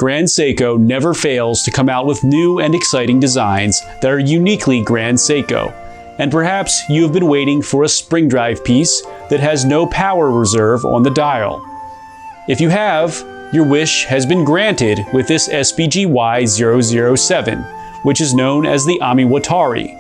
Grand Seiko never fails to come out with new and exciting designs that are uniquely Grand Seiko. And perhaps you have been waiting for a spring drive piece that has no power reserve on the dial. If you have, your wish has been granted with this SBGY007, which is known as the Omiwatari.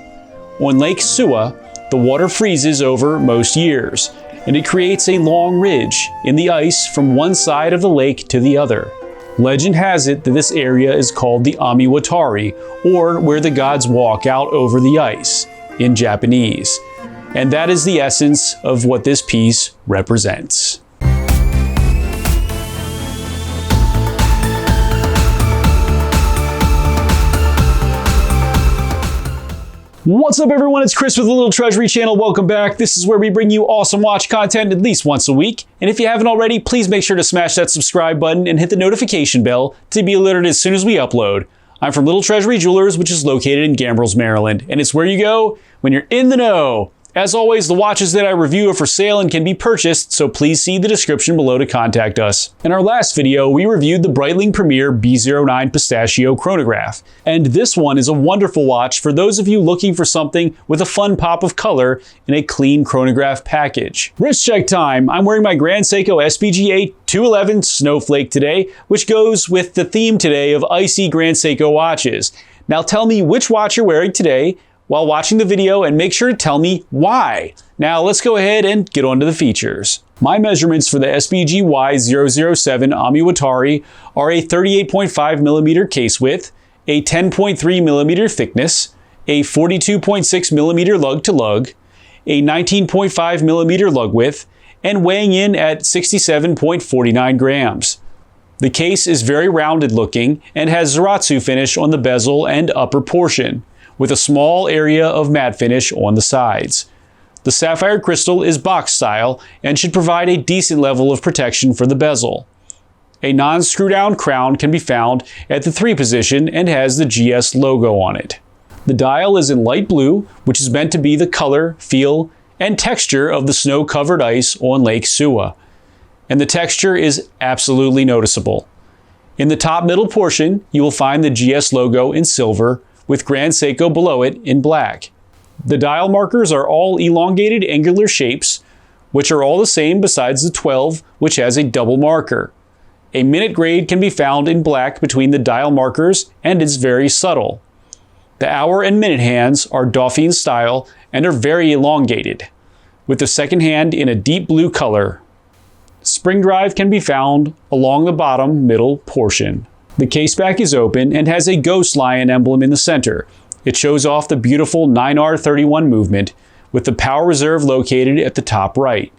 On Lake Suwa, the water freezes over most years, and it creates a long ridge in the ice from one side of the lake to the other. Legend has it that this area is called the Omiwatari, or where the gods walk out over the ice, in Japanese. And that is the essence of what this piece represents. What's up everyone, it's Chris with the Little Treasury channel. Welcome back. This is where we bring you awesome watch content at least once a week. And if you haven't already, please make sure to smash that subscribe button and hit the notification bell to be alerted as soon as we upload. I'm from Little Treasury Jewelers, which is located in Gambrills, Maryland, and it's where you go when you're in the know. As always, the watches that I review are for sale and can be purchased, so please see the description below to contact us. In our last video, we reviewed the Breitling Premier B09 Pistachio chronograph, and this one is a wonderful watch for those of you looking for something with a fun pop of color in a clean chronograph package. Wrist check time. I'm wearing my Grand Seiko SBGY007 Snowflake today, which goes with the theme today of icy Grand Seiko watches. Now tell me which watch you're wearing today while watching the video, and make sure to tell me why. Now let's go ahead and get on to the features. My measurements for the SBGY007 Omiwatari are a 38.5mm case width, a 10.3mm thickness, a 42.6mm lug to lug, a 19.5mm lug width, and weighing in at 67.49 grams. The case is very rounded looking and has Zaratsu finish on the bezel and upper portion, with a small area of matte finish on the sides. The sapphire crystal is box style and should provide a decent level of protection for the bezel. A non-screw down crown can be found at the 3 position and has the GS logo on it. The dial is in light blue, which is meant to be the color, feel, and texture of the snow-covered ice on Lake Suwa. And the texture is absolutely noticeable. In the top middle portion, you will find the GS logo in silver, with Grand Seiko below it in black. The dial markers are all elongated angular shapes, which are all the same besides the 12, which has a double marker. A minute grade can be found in black between the dial markers and is very subtle. The hour and minute hands are Dauphine style and are very elongated, with the second hand in a deep blue color. Spring drive can be found along the bottom middle portion. The case back is open and has a ghost lion emblem in the center. It shows off the beautiful 9R31 movement, with the power reserve located at the top right,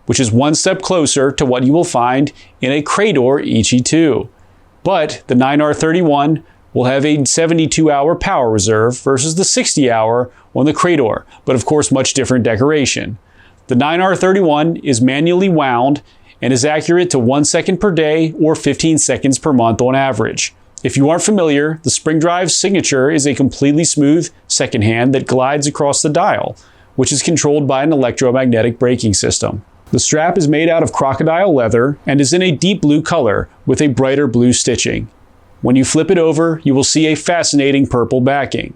which is one step closer to what you will find in a Crador Ichi-2. But the 9R31 will have a 72-hour power reserve versus the 60-hour on the Crador, but of course much different decoration. The 9R31 is manually wound and is accurate to 1 second per day or 15 seconds per month on average. If you aren't familiar, the spring drive's signature is a completely smooth second hand that glides across the dial, which is controlled by an electromagnetic braking system. The strap is made out of crocodile leather and is in a deep blue color with a brighter blue stitching. When you flip it over, you will see a fascinating purple backing.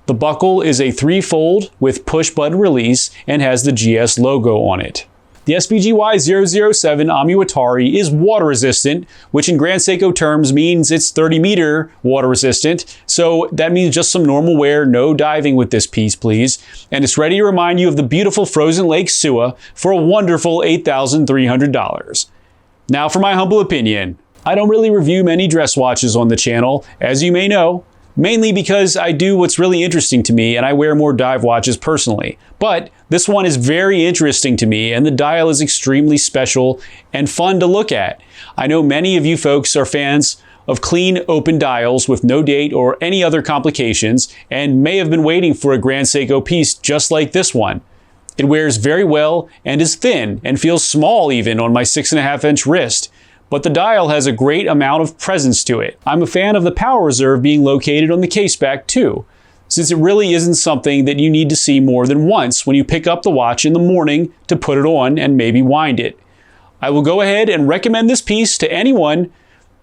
The buckle is a 3-fold with push button release and has the GS logo on it. The SBGY007 Omiwatari is water resistant, which in Grand Seiko terms means it's 30-meter water resistant. So that means just some normal wear, no diving with this piece, please. And it's ready to remind you of the beautiful frozen Lake Suwa for a wonderful $8,300. Now for my humble opinion. I don't really review many dress watches on the channel, as you may know, mainly because I do what's really interesting to me and I wear more dive watches personally. But this one is very interesting to me and the dial is extremely special and fun to look at. I know many of you folks are fans of clean open dials with no date or any other complications and may have been waiting for a Grand Seiko piece just like this one. It wears very well and is thin and feels small even on my 6.5-inch wrist. But the dial has a great amount of presence to it. I'm a fan of the power reserve being located on the case back too, since it really isn't something that you need to see more than once when you pick up the watch in the morning to put it on and maybe wind it. I will go ahead and recommend this piece to anyone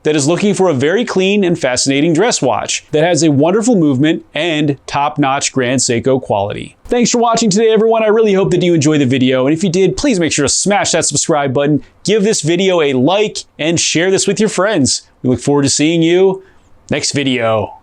that is looking for a very clean and fascinating dress watch that has a wonderful movement and top-notch Grand Seiko quality. Thanks for watching today, everyone. I really hope that you enjoyed the video, and if you did, please make sure to smash that subscribe button, give this video a like, and share this with your friends. We look forward to seeing you next video.